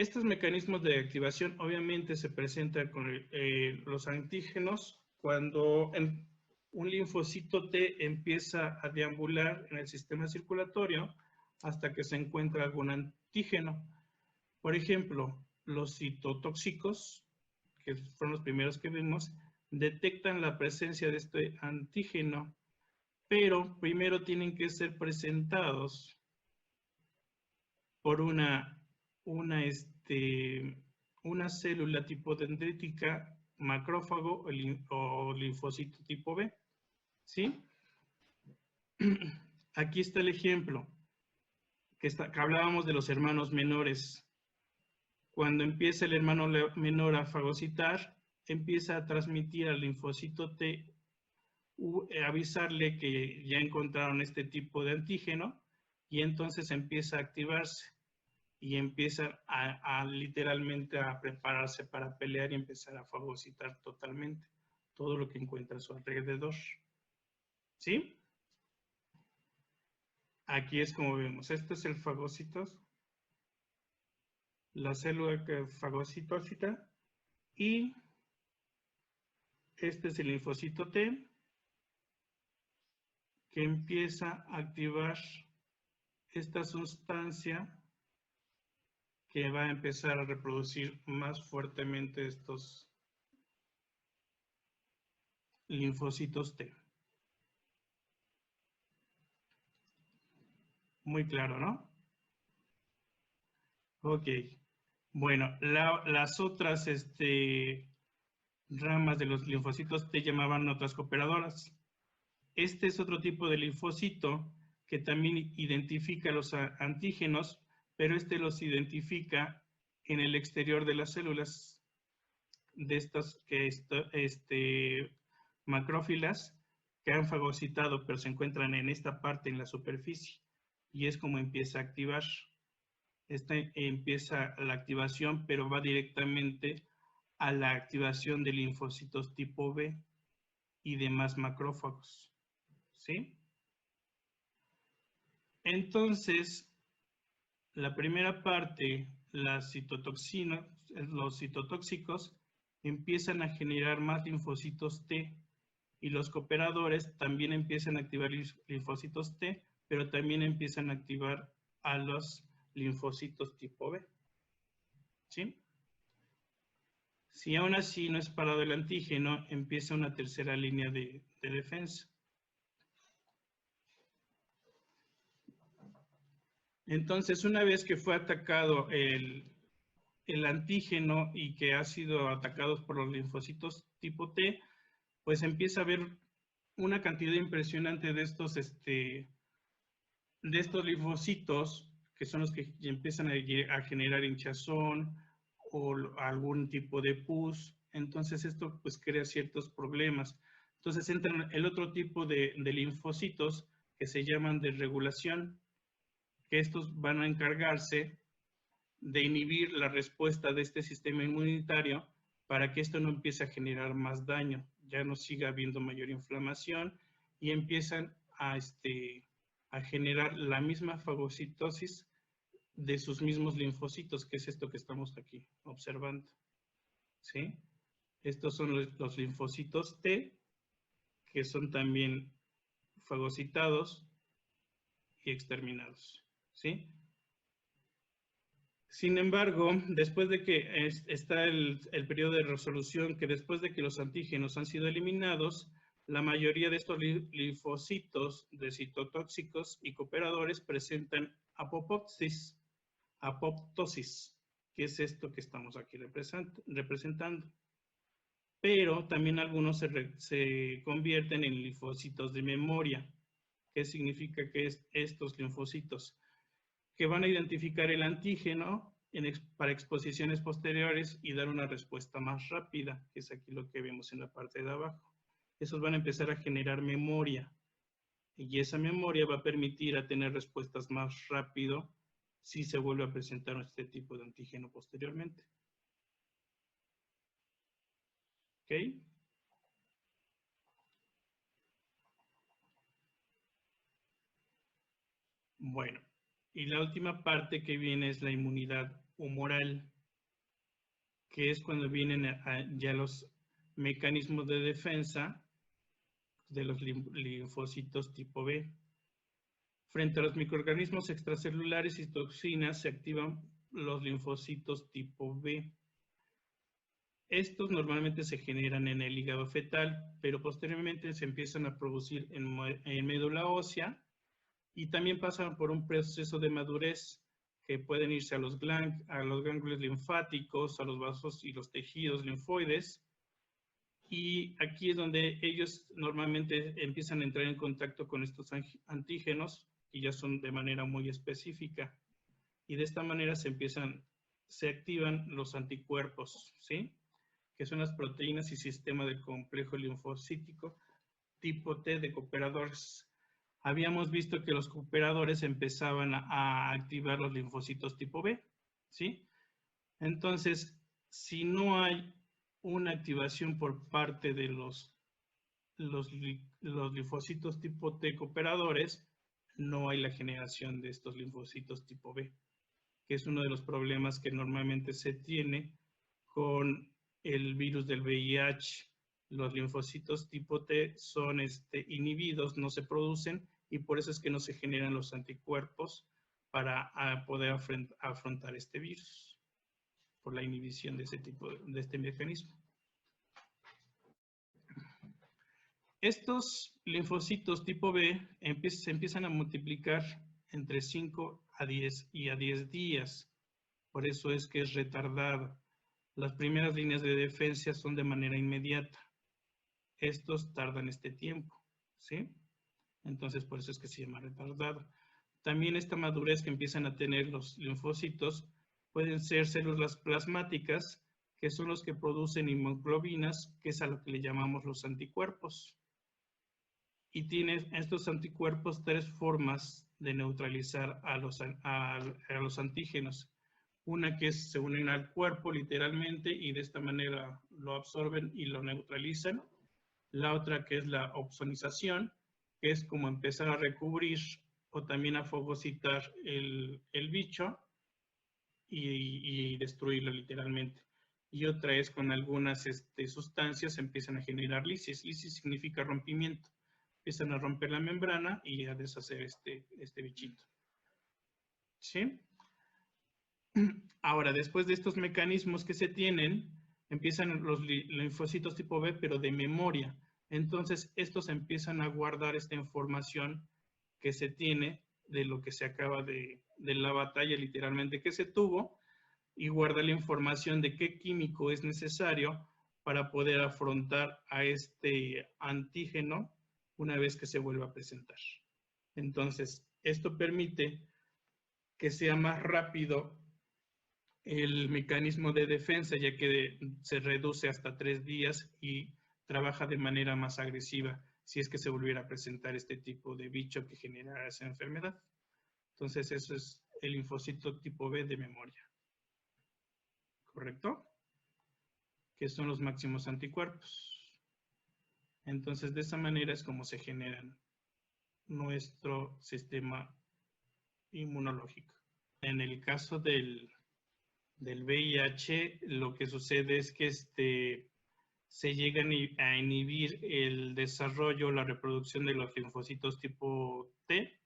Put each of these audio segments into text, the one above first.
Estos mecanismos de activación obviamente se presentan con los antígenos cuando un linfocito T empieza a deambular en el sistema circulatorio hasta que se encuentra algún antígeno. Por ejemplo, los citotóxicos, que fueron los primeros que vimos, detectan la presencia de este antígeno, pero primero tienen que ser presentados por una célula tipo dendrítica, macrófago o linfocito tipo B. ¿Sí? Aquí está el ejemplo, que hablábamos de los hermanos menores. Cuando empieza el hermano menor a fagocitar, empieza a transmitir al linfocito T, avisarle que ya encontraron este tipo de antígeno, y entonces empieza a activarse y empieza literalmente a prepararse para pelear y empezar a fagocitar totalmente todo lo que encuentra a su alrededor. ¿Sí? Aquí es como vemos. Este es el fagocitos, la célula fagocitócita, y este es el linfocito T que empieza a activar esta sustancia que va a empezar a reproducir más fuertemente estos linfocitos T. Muy claro, ¿no? Ok. Bueno, las otras ramas de los linfocitos T llamaban otras cooperadoras. Este es otro tipo de linfocito que también identifica los antígenos, pero los identifica en el exterior de las células de estas macrófilas que han fagocitado, pero se encuentran en esta parte, en la superficie, y es como empieza a activar. Empieza la activación, pero va directamente a la activación de linfocitos tipo B y demás macrófagos. ¿Sí? Entonces, la primera parte, las citotoxinas, los citotóxicos, empiezan a generar más linfocitos T, y los cooperadores también empiezan a activar linfocitos T, pero también empiezan a activar a los linfocitos tipo B. ¿Sí? Si aún así no es parado el antígeno, empieza una tercera línea de defensa. Entonces, una vez que fue atacado el antígeno y que ha sido atacado por los linfocitos tipo T, pues empieza a haber una cantidad impresionante de estos linfocitos, que son los que empiezan a generar hinchazón o algún tipo de pus. Entonces esto pues crea ciertos problemas. Entonces entran el otro tipo de linfocitos que se llaman de regulación, que estos van a encargarse de inhibir la respuesta de este sistema inmunitario para que esto no empiece a generar más daño, ya no siga habiendo mayor inflamación, y empiezan a generar la misma fagocitosis de sus mismos linfocitos, que es esto que estamos aquí observando. ¿Sí? Estos son los linfocitos T, que son también fagocitados y exterminados. ¿Sí? Sin embargo, después de que está el periodo de resolución, que después de que los antígenos han sido eliminados, la mayoría de estos linfocitos de citotóxicos y cooperadores presentan apoptosis, que es esto que estamos aquí representando. Pero también algunos se convierten en linfocitos de memoria. ¿Qué significa que es estos linfocitos? Que van a identificar el antígeno para exposiciones posteriores y dar una respuesta más rápida, que es aquí lo que vemos en la parte de abajo. Esos van a empezar a generar memoria, y esa memoria va a permitir a tener respuestas más rápido si se vuelve a presentar este tipo de antígeno posteriormente. ¿Ok? Bueno, y la última parte que viene es la inmunidad humoral. que es cuando vienen ya los mecanismos de defensa de los linfocitos tipo B. Frente a los microorganismos extracelulares y toxinas se activan los linfocitos tipo B. Estos normalmente se generan en el hígado fetal, pero posteriormente se empiezan a producir en médula ósea y también pasan por un proceso de madurez que pueden irse a los ganglios linfáticos, a los vasos y los tejidos linfoides. Y aquí es donde ellos normalmente empiezan a entrar en contacto con estos antígenos y ya son de manera muy específica. Y de esta manera se activan los anticuerpos, ¿sí? Que son las proteínas y sistema del complejo linfocítico tipo T de cooperadores. Habíamos visto que los cooperadores empezaban a activar los linfocitos tipo B, ¿sí? Entonces, si no hay una activación por parte de los linfocitos tipo T cooperadores, no hay la generación de estos linfocitos tipo B, que es uno de los problemas que normalmente se tiene con el virus del VIH. Los linfocitos tipo T son inhibidos, no se producen, y por eso es que no se generan los anticuerpos para poder afrontar este virus, por la inhibición de este mecanismo. Estos linfocitos tipo B se empiezan a multiplicar entre 5 a 10 y a 10 días. Por eso es que es retardado. Las primeras líneas de defensa son de manera inmediata. Estos tardan este tiempo, ¿sí? Entonces, por eso es que se llama retardado. También esta madurez que empiezan a tener los linfocitos pueden ser células plasmáticas, que son los que producen inmunoglobinas, que es a lo que le llamamos los anticuerpos. Y tiene estos anticuerpos 3 formas de neutralizar a los antígenos. Una que se unen al cuerpo literalmente y de esta manera lo absorben y lo neutralizan. La otra que es la opsonización, que es como empezar a recubrir o también a fagocitar el bicho y destruirlo literalmente. Y otra es con algunas sustancias empiezan a generar lisis. Lisis significa rompimiento. Empiezan a romper la membrana y a deshacer este bichito. ¿Sí? Ahora, después de estos mecanismos que se tienen, empiezan los linfocitos tipo B, pero de memoria. Entonces, estos empiezan a guardar esta información que se tiene de lo que se acaba de la batalla literalmente que se tuvo, y guarda la información de qué químico es necesario para poder afrontar a este antígeno una vez que se vuelva a presentar. Entonces, esto permite que sea más rápido el mecanismo de defensa, ya que se reduce hasta 3 días y trabaja de manera más agresiva si es que se volviera a presentar este tipo de bicho que genera esa enfermedad. Entonces, eso es el linfocito tipo B de memoria. ¿Correcto? Que son los máximos anticuerpos. Entonces, de esa manera es como se generan nuestro sistema inmunológico. En el caso del VIH, lo que sucede es que se llega a inhibir el desarrollo, la reproducción de los linfocitos tipo T.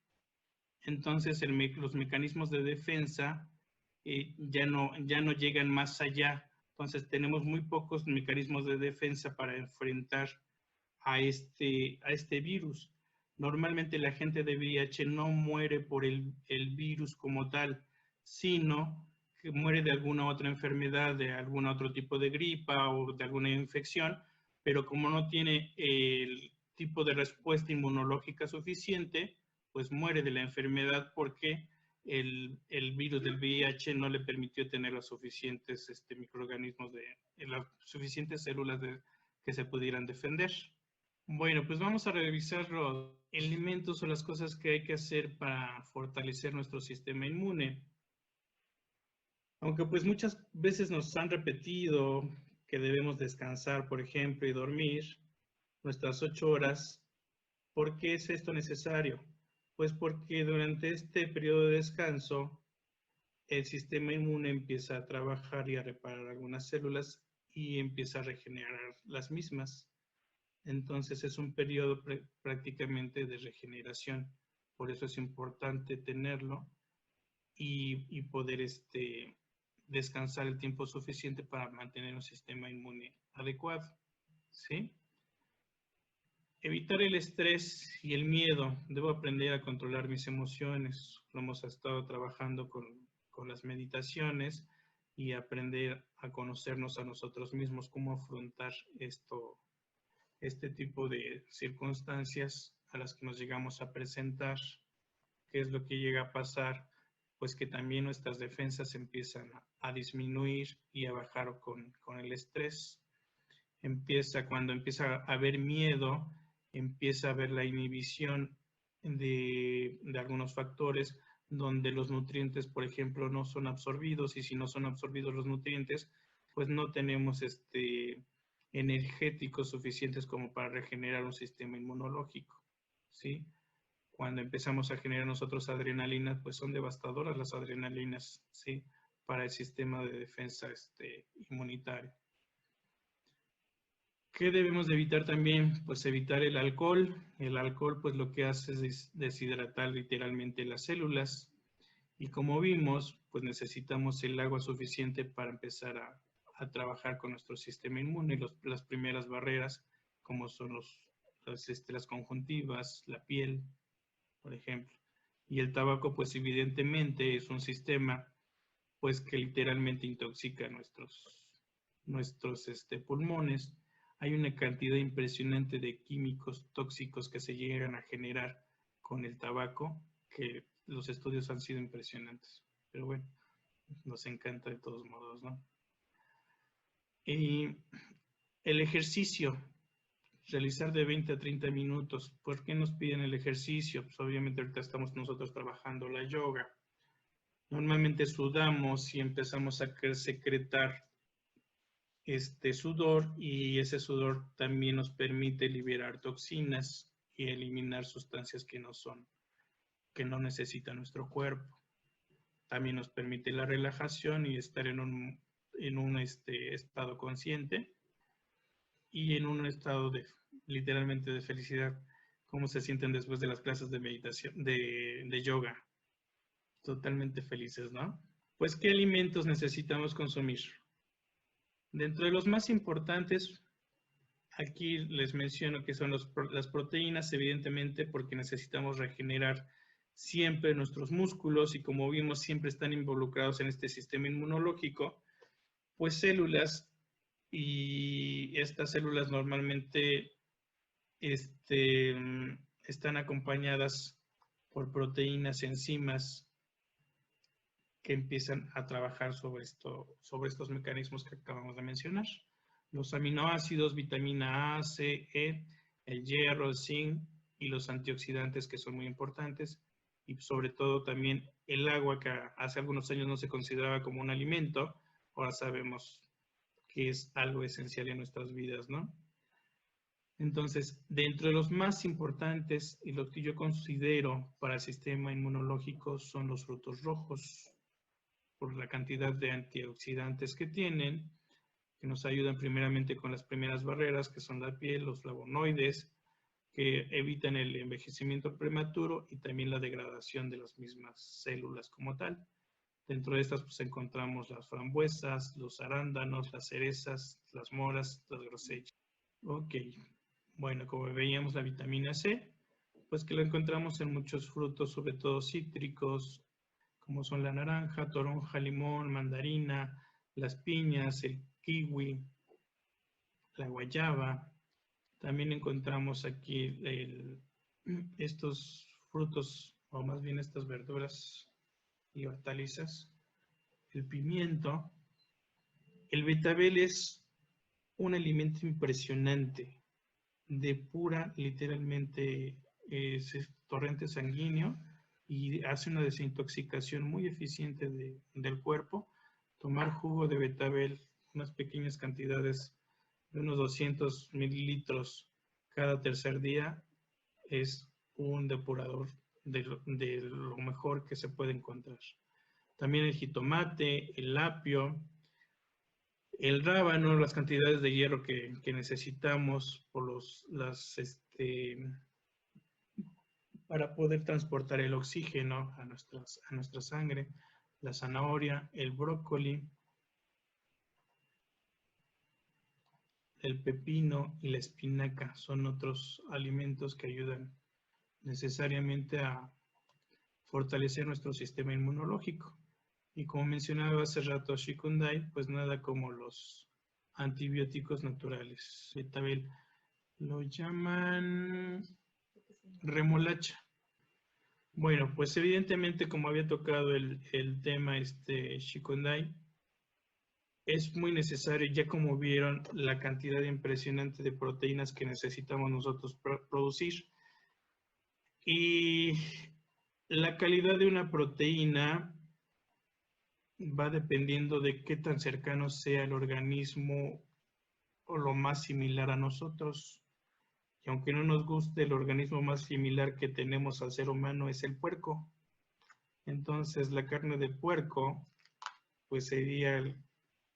Entonces, los mecanismos de defensa ya no llegan más allá. Entonces, tenemos muy pocos mecanismos de defensa para enfrentar a este virus. Normalmente la gente de VIH no muere por el virus como tal, sino que muere de alguna otra enfermedad, de algún otro tipo de gripa o de alguna infección, pero como no tiene el tipo de respuesta inmunológica suficiente, pues muere de la enfermedad porque el virus del VIH no le permitió tener los suficientes microorganismos, las suficientes células que se pudieran defender. Bueno, pues vamos a revisar los elementos o las cosas que hay que hacer para fortalecer nuestro sistema inmune. Aunque pues muchas veces nos han repetido que debemos descansar, por ejemplo, y dormir nuestras 8 horas, ¿por qué es esto necesario? Pues porque durante este periodo de descanso el sistema inmune empieza a trabajar y a reparar algunas células y empieza a regenerar las mismas. Entonces es un periodo prácticamente de regeneración. Por eso es importante tenerlo y poder descansar el tiempo suficiente para mantener un sistema inmune adecuado. ¿Sí? Evitar el estrés y el miedo. Debo aprender a controlar mis emociones. Lo hemos estado trabajando con las meditaciones y aprender a conocernos a nosotros mismos, cómo afrontar este tipo de circunstancias a las que nos llegamos a presentar, qué es lo que llega a pasar, pues que también nuestras defensas empiezan a disminuir y a bajar con el estrés. Cuando empieza a haber miedo, empieza a haber la inhibición de algunos factores donde los nutrientes, por ejemplo, no son absorbidos, y si no son absorbidos los nutrientes, pues no tenemos energéticos suficientes como para regenerar un sistema inmunológico, ¿sí? Cuando empezamos a generar nosotros adrenalina, pues son devastadoras las adrenalinas, ¿sí? Para el sistema de defensa inmunitario. ¿Qué debemos de evitar también? Pues evitar el alcohol. El alcohol pues lo que hace es deshidratar literalmente las células. Y como vimos, pues necesitamos el agua suficiente para empezar a trabajar con nuestro sistema inmune, las primeras barreras, como son las conjuntivas, la piel, por ejemplo. Y el tabaco pues evidentemente es un sistema pues que literalmente intoxica nuestros pulmones. Hay una cantidad impresionante de químicos tóxicos que se llegan a generar con el tabaco, que los estudios han sido impresionantes. Pero bueno, nos encanta de todos modos, ¿no? Y el ejercicio, realizar de 20 a 30 minutos. ¿Por qué nos piden el ejercicio? Pues obviamente ahorita estamos nosotros trabajando la yoga. Normalmente sudamos y empezamos a secretar sudor, y ese sudor también nos permite liberar toxinas y eliminar sustancias que no necesita nuestro cuerpo. También nos permite la relajación y estar en un estado consciente y en un estado literalmente de felicidad. ¿Cómo se sienten después de las clases de meditación, de yoga? Totalmente felices, ¿no? Pues, ¿qué alimentos necesitamos consumir? Dentro de los más importantes, aquí les menciono que son las proteínas, evidentemente, porque necesitamos regenerar siempre nuestros músculos, y como vimos, siempre están involucrados en este sistema inmunológico, pues células, y estas células normalmente están acompañadas por proteínas, enzimas, que empiezan a trabajar sobre estos mecanismos que acabamos de mencionar. Los aminoácidos, vitamina A, C, E, el hierro, el zinc y los antioxidantes, que son muy importantes, y sobre todo también el agua, que hace algunos años no se consideraba como un alimento, ahora sabemos que es algo esencial en nuestras vidas, ¿no? Entonces, dentro de los más importantes y lo que yo considero para el sistema inmunológico son los frutos rojos, por la cantidad de antioxidantes que tienen, que nos ayudan primeramente con las primeras barreras, que son la piel, los flavonoides, que evitan el envejecimiento prematuro y también la degradación de las mismas células como tal. Dentro de estas pues encontramos las frambuesas, los arándanos, las cerezas, las moras, las grosellas. Ok, bueno, como veíamos, la vitamina C, pues que la encontramos en muchos frutos, sobre todo cítricos, como son la naranja, toronja, limón, mandarina, las piñas, el kiwi, la guayaba. También encontramos aquí estos frutos, o más bien estas verduras y hortalizas, el pimiento. El betabel es un alimento impresionante, depura literalmente torrente sanguíneo y hace una desintoxicación muy eficiente del cuerpo. Tomar jugo de betabel, unas pequeñas cantidades de unos 200 mililitros cada tercer día, es un depurador de lo mejor que se puede encontrar. También el jitomate, el apio, el rábano, las cantidades de hierro que necesitamos por para poder transportar el oxígeno a nuestra sangre, la zanahoria, el brócoli, el pepino y la espinaca son otros alimentos que ayudan necesariamente a fortalecer nuestro sistema inmunológico. Y como mencionaba hace rato Shikundai, pues nada como los antibióticos naturales. Betabel lo llaman remolacha. Bueno, pues evidentemente como había tocado el tema Shikundai, es muy necesario, ya como vieron, la cantidad impresionante de proteínas que necesitamos nosotros producir. Y la calidad de una proteína va dependiendo de qué tan cercano sea el organismo o lo más similar a nosotros. Y aunque no nos guste, el organismo más similar que tenemos al ser humano es el puerco. Entonces, la carne de puerco, pues sería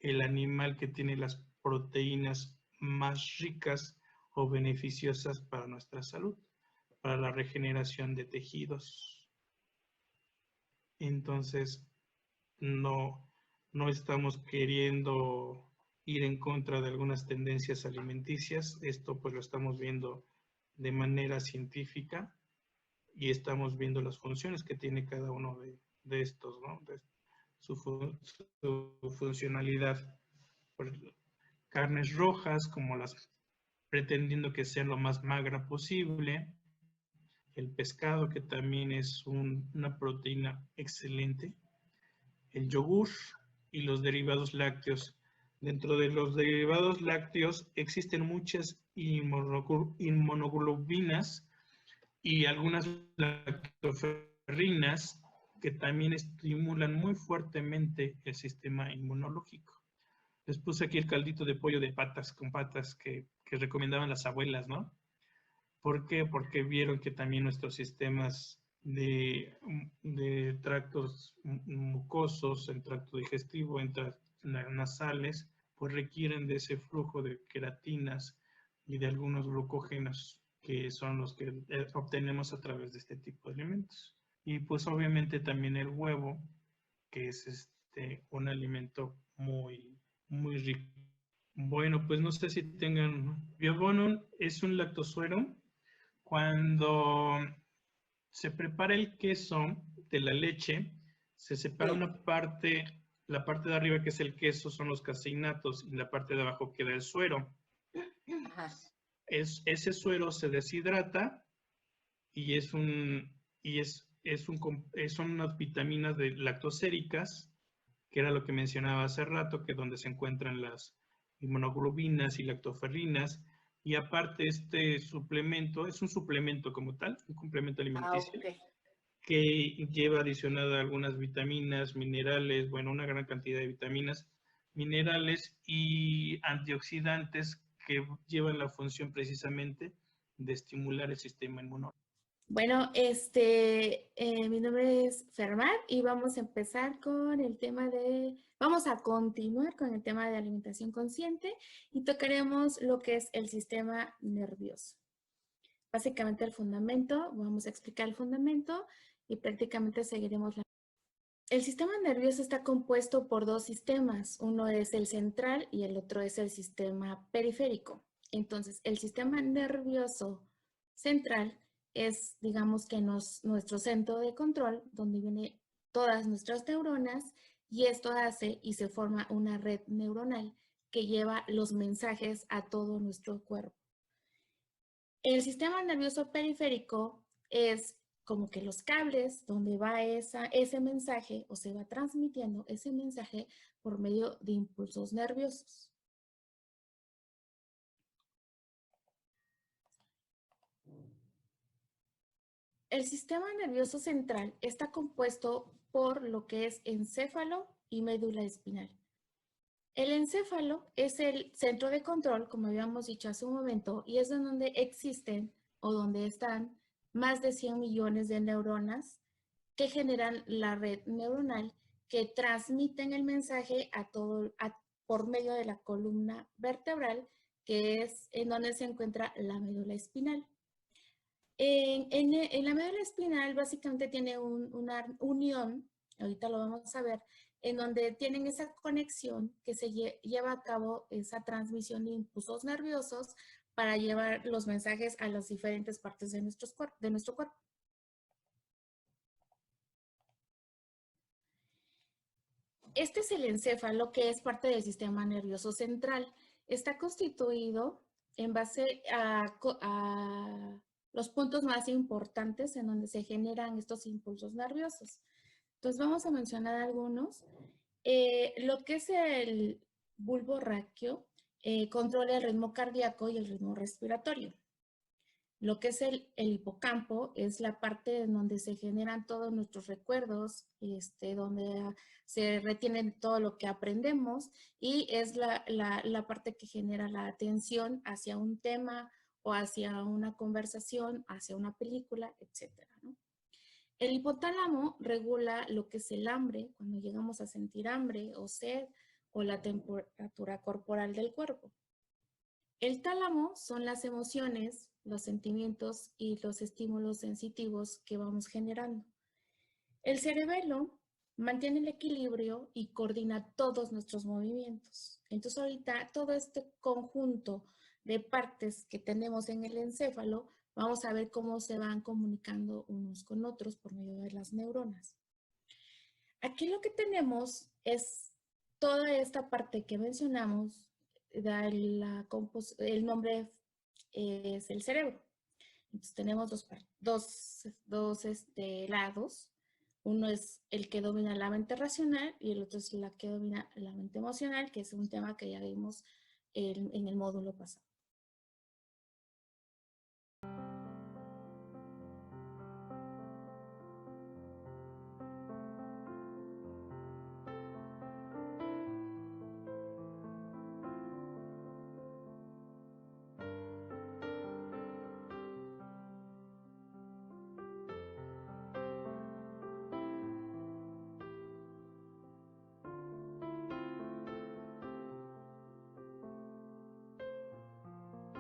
el animal que tiene las proteínas más ricas o beneficiosas para nuestra salud, para la regeneración de tejidos. Entonces, no estamos queriendo ir en contra de algunas tendencias alimenticias. Esto pues lo estamos viendo de manera científica y estamos viendo las funciones que tiene cada uno de estos, ¿no? De su funcionalidad. Carnes rojas, como las pretendiendo que sean lo más magra posible. El pescado, que también es una proteína excelente. El yogur y los derivados lácteos. Dentro de los derivados lácteos existen muchas inmunoglobulinas y algunas lactoferrinas que también estimulan muy fuertemente el sistema inmunológico. Les puse aquí el caldito de pollo de patas con patas que recomendaban las abuelas, ¿no? ¿Por qué? Porque vieron que también nuestros sistemas de tractos mucosos, el tracto digestivo, en nasales, pues requieren de ese flujo de queratinas y de algunos glucógenos que son los que obtenemos a través de este tipo de alimentos. Y pues obviamente también el huevo, que es un alimento muy, muy rico. Bueno, pues no sé si tengan... Biobonon es un lactosuero. Cuando se prepara el queso de la leche, se separa una parte, la parte de arriba que es el queso son los caseinatos y la parte de abajo queda el suero. Ajá. Ese suero se deshidrata y son unas vitaminas lactoséricas, que era lo que mencionaba hace rato, que es donde se encuentran las inmunoglobulinas y lactoferrinas. Y aparte este suplemento, es un suplemento como tal, un complemento alimenticio, que lleva adicionada algunas vitaminas, minerales, bueno, una gran cantidad de vitaminas, minerales y antioxidantes que llevan la función precisamente de estimular el sistema inmunológico. Bueno, mi nombre es Fermat y vamos a empezar con el tema vamos a continuar con el tema de alimentación consciente y tocaremos lo que es el sistema nervioso. Básicamente el fundamento, vamos a explicar el fundamento y prácticamente seguiremos la... El sistema nervioso está compuesto por dos sistemas, uno es el central y el otro es el sistema periférico. Entonces, el sistema nervioso central es, digamos que nuestro centro de control, donde vienen todas nuestras neuronas, y esto hace y se forma una red neuronal que lleva los mensajes a todo nuestro cuerpo. El sistema nervioso periférico es como que los cables donde va ese mensaje o se va transmitiendo ese mensaje por medio de impulsos nerviosos. El sistema nervioso central está compuesto por lo que es encéfalo y médula espinal. El encéfalo es el centro de control, como habíamos dicho hace un momento, y es en donde existen o donde están más de 100 millones de neuronas que generan la red neuronal que transmiten el mensaje por medio de la columna vertebral, que es en donde se encuentra la médula espinal. En la médula espinal básicamente tiene una unión, ahorita lo vamos a ver, en donde tienen esa conexión que se lleva a cabo esa transmisión de impulsos nerviosos para llevar los mensajes a las diferentes partes de nuestro cuerpo. Este es el encéfalo, que es parte del sistema nervioso central. Está constituido en base a los puntos más importantes en donde se generan estos impulsos nerviosos. Entonces vamos a mencionar algunos. Lo que es el bulbo raquio controla el ritmo cardíaco y el ritmo respiratorio. Lo que es el hipocampo es la parte en donde se generan todos nuestros recuerdos, donde se retiene todo lo que aprendemos, y es la parte que genera la atención hacia un tema o hacia una conversación, hacia una película, etc., ¿no? El hipotálamo regula lo que es el hambre, cuando llegamos a sentir hambre o sed, o la temperatura corporal del cuerpo. El tálamo son las emociones, los sentimientos y los estímulos sensitivos que vamos generando. El cerebelo mantiene el equilibrio y coordina todos nuestros movimientos. Entonces ahorita todo este conjunto de partes que tenemos en el encéfalo, vamos a ver cómo se van comunicando unos con otros por medio de las neuronas. Aquí lo que tenemos es toda esta parte que mencionamos, el nombre es el cerebro. Entonces tenemos dos lados. Uno es el que domina la mente racional y el otro es la que domina la mente emocional, que es un tema que ya vimos en el módulo pasado.